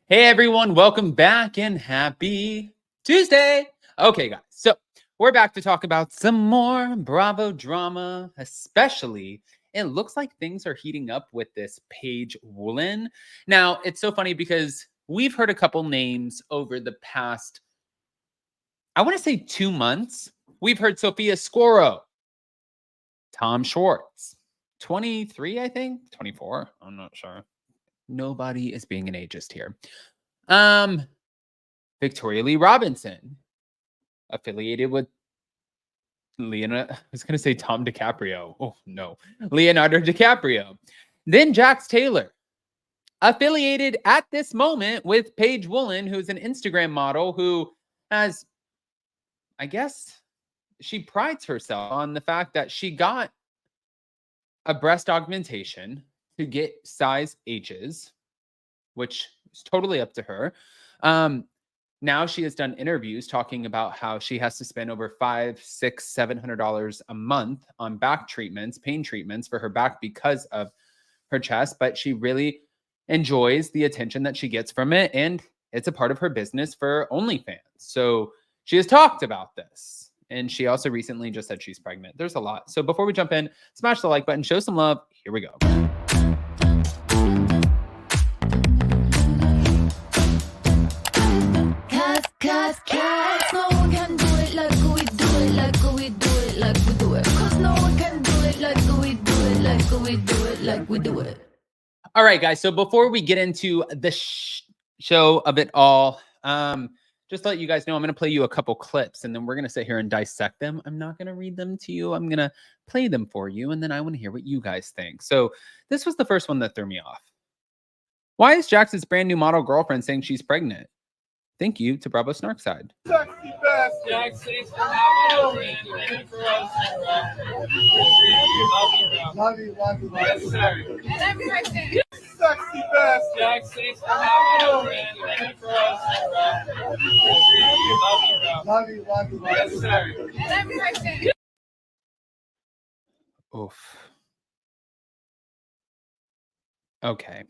Hey everyone, welcome back and happy Tuesday. Okay, guys, so we're back to talk about some more Bravo drama, especially it looks like things are heating up with this Paige Woolen. Now, it's so funny because we've heard a couple names over the past, I want to say 2 months. We've heard Sophia Scoro, Tom Schwartz, 23, I think, 24, I'm not sure. Nobody is being an ageist here. Victoria Lee Robinson, affiliated with Leonardo. I was going to say Tom DiCaprio. Oh, no. Leonardo DiCaprio. Then Jax Taylor, affiliated at this moment with Paige Woolen, who's an Instagram model who has, I guess, she prides herself on the fact that she got a breast augmentation to get size H's, which is totally up to her. Now she has done interviews talking about how she has to spend over $500, $600, $700 a month on back treatments, pain treatments for her back because of her chest, but she really enjoys the attention that she gets from it, and it's a part of her business for OnlyFans. So she has talked about this, and she also recently just said she's pregnant. There's a lot. So before we jump in, smash the like button, show some love. Here we go. Cause no one can do it like we do it, like we do it, like we do it. Cause no one can do it like we do it, like we do it, like we do it. All right, guys. So before we get into the show of it all, just to let you guys know, I'm going to play you a couple clips and then we're going to sit here and dissect them. I'm not going to read them to you. I'm going to play them for you. And then I want to hear what you guys think. So this was the first one that threw me off. Why is Jax's brand new model girlfriend saying she's pregnant? Thank you to Bravo Snarkside. Sexy bastard. Jax, thanks for having us. Thank you for us. Love you, love you, love Yes, you. sir. And I'm pregnant. Sexy bastard. Jax, thanks for having us. Thank you for us. Love you, love you, love Yes, you. sir. And I'm pregnant. Oof. Okay.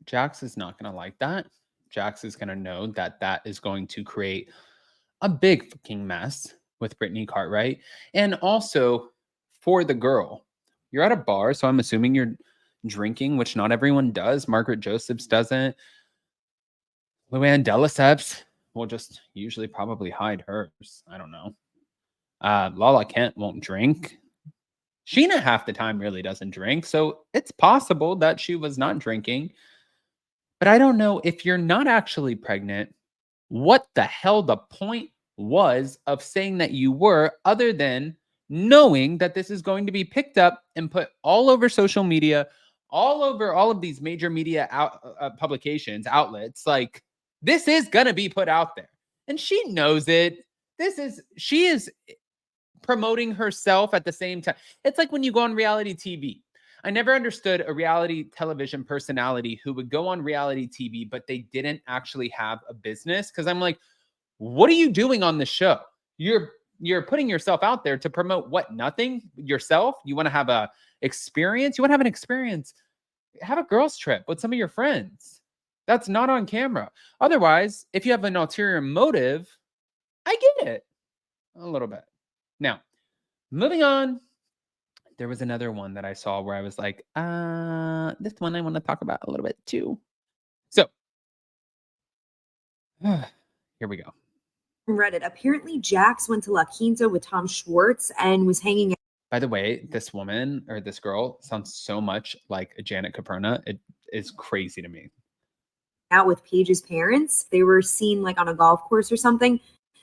Jax is not going to like that. Jax is going to know that that is going to create a big fucking mess with Brittany Cartwright. And also for the girl, you're at a bar, so I'm assuming you're drinking, which not everyone does. Margaret Josephs doesn't. Luann de Lesseps will just usually probably hide hers. I don't know. Lala Kent won't drink. Sheena half the time really doesn't drink, so it's possible that she was not drinking. But I don't know, if you're not actually pregnant, what the hell the point was of saying that you were, other than knowing that this is going to be picked up and put all over social media, all over all of these major media publications, outlets. Like, this is going to be put out there. And she knows it. She is promoting herself at the same time. It's like when you go on reality TV. I never understood a reality television personality who would go on reality TV, but they didn't actually have a business. Because I'm like, what are you doing on the show? You're putting yourself out there to promote what? Nothing? Yourself? You want to have a experience? You want to have an experience? Have a girls trip with some of your friends. That's not on camera. Otherwise, if you have an ulterior motive, I get it a little bit. Now, moving on. There was another one that I saw where I was like, this one I want to talk about a little bit too. So, here we go. Reddit. Apparently, Jax went to La Quinta with Tom Schwartz and was hanging By the way, this woman or this girl sounds so much like Janet Caperna. It is crazy to me. out with Paige's parents. They were seen like on a golf course or something.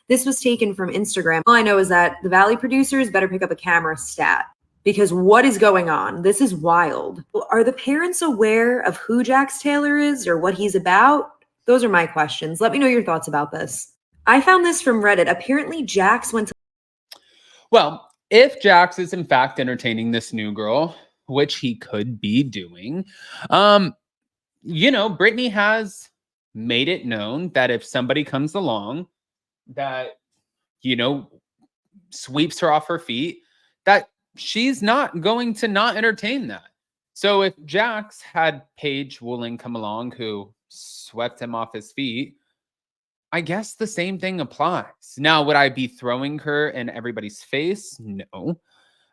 This was taken from Instagram. All I know is that the Valley producers better pick up a camera stat. Because what is going on? This is wild. Are the parents aware of who Jax Taylor is or what he's about? Those are my questions. Let me know your thoughts about this. I found this from Reddit. Apparently, Jax went to... Well, if Jax is in fact entertaining this new girl, which he could be doing, Brittany has made it known that if somebody comes along that, sweeps her off her feet, that she's not going to not entertain that. So if Jax had Paige Woolen come along who swept him off his feet, I guess the same thing applies. Now, would I be throwing her in everybody's face? No.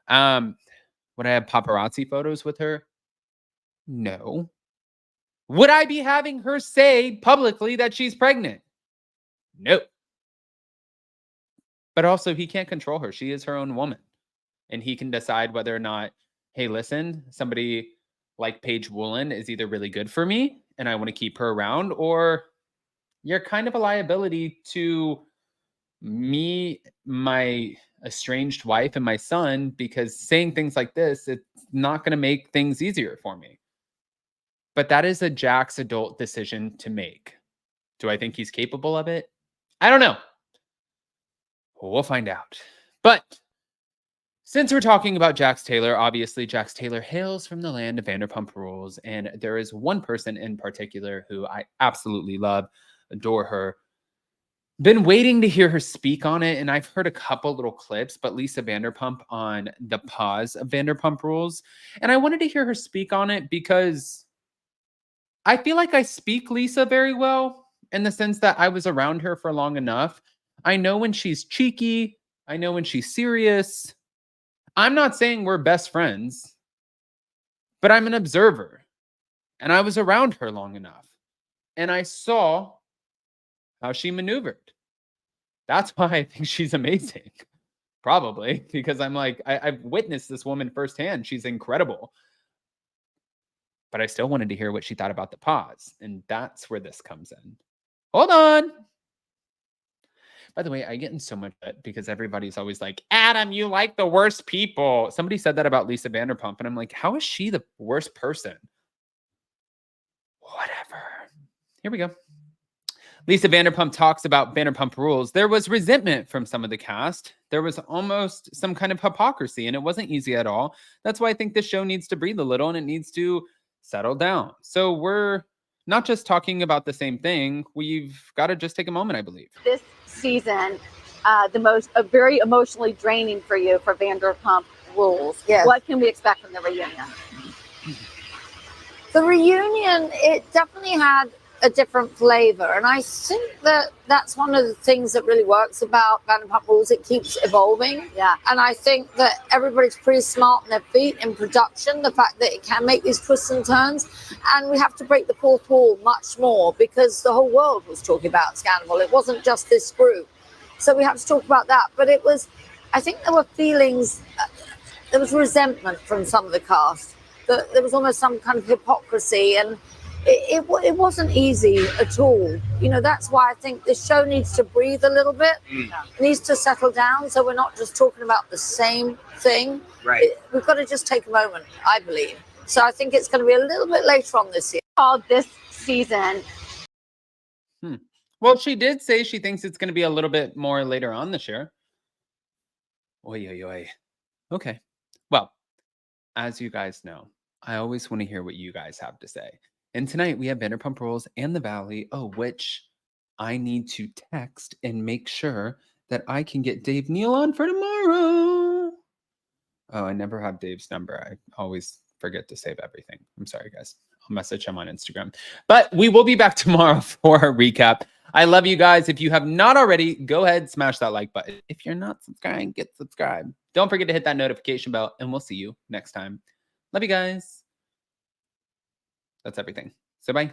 Would I have paparazzi photos with her? No. Would I be having her say publicly that she's pregnant? No. But also, he can't control her. She is her own woman. And he can decide whether or not, hey, listen, somebody like Paige Woolen is either really good for me and I want to keep her around, or you're kind of a liability to me, my estranged wife, and my son, because saying things like this, it's not going to make things easier for me. But that is a Jax adult decision to make. Do I think he's capable of it? I don't know. We'll find out. But since we're talking about Jax Taylor, obviously Jax Taylor hails from the land of Vanderpump Rules, and there is one person in particular who I absolutely love, adore her. Been waiting to hear her speak on it, and I've heard a couple little clips, but Lisa Vanderpump on the pause of Vanderpump Rules, and I wanted to hear her speak on it because I feel like I speak Lisa very well in the sense that I was around her for long enough. I know when she's cheeky. I know when she's serious. I'm not saying we're best friends, but I'm an observer, and I was around her long enough, and I saw how she maneuvered. That's why I think she's amazing. Probably because I'm like, I've witnessed this woman firsthand. She's incredible. But I still wanted to hear what she thought about the pause. And that's where this comes in. Hold on. By the way, I get in so much of it because everybody's always like, Adam, you like the worst people. Somebody said that about Lisa Vanderpump. And I'm like, how is she the worst person? Whatever. Here we go. Lisa Vanderpump talks about Vanderpump Rules. There was resentment from some of the cast. There was almost some kind of hypocrisy, and it wasn't easy at all. That's why I think this show needs to breathe a little, and it needs to settle down. So we're not just talking about the same thing. We've got to just take a moment, I believe. This season, very emotionally draining for you for Vanderpump Rules. Yes. What can we expect from the reunion? The reunion, it definitely had a different flavor, and I think that that's one of the things that really works about Vanderpump Rules. It keeps evolving. Yeah. And I think that everybody's pretty smart on their feet in production, the fact that it can make these twists and turns, and we have to break the fourth wall much more because the whole world was talking about Scandal. It wasn't just this group, so we have to talk about that. But it was, I think there were feelings, there was resentment from some of the cast. There was almost some kind of hypocrisy, and it wasn't easy at all. You know, that's why I think this show needs to breathe a little bit. It needs to settle down, so we're not just talking about the same thing. Right. We've got to just take a moment, I believe. So I think it's going to be a little bit later on this year. All this season. Well, she did say she thinks it's going to be a little bit more later on this year. Oy, oy, oy. Okay. Well, as you guys know, I always want to hear what you guys have to say. And tonight we have Vanderpump Rules and The Valley, which I need to text and make sure that I can get Dave Neal on for tomorrow. Oh, I never have Dave's number. I always forget to save everything. I'm sorry, guys. I'll message him on Instagram. But we will be back tomorrow for a recap. I love you guys. If you have not already, go ahead, smash that like button. If you're not subscribed, get subscribed. Don't forget to hit that notification bell, and we'll see you next time. Love you guys. That's everything. So bye.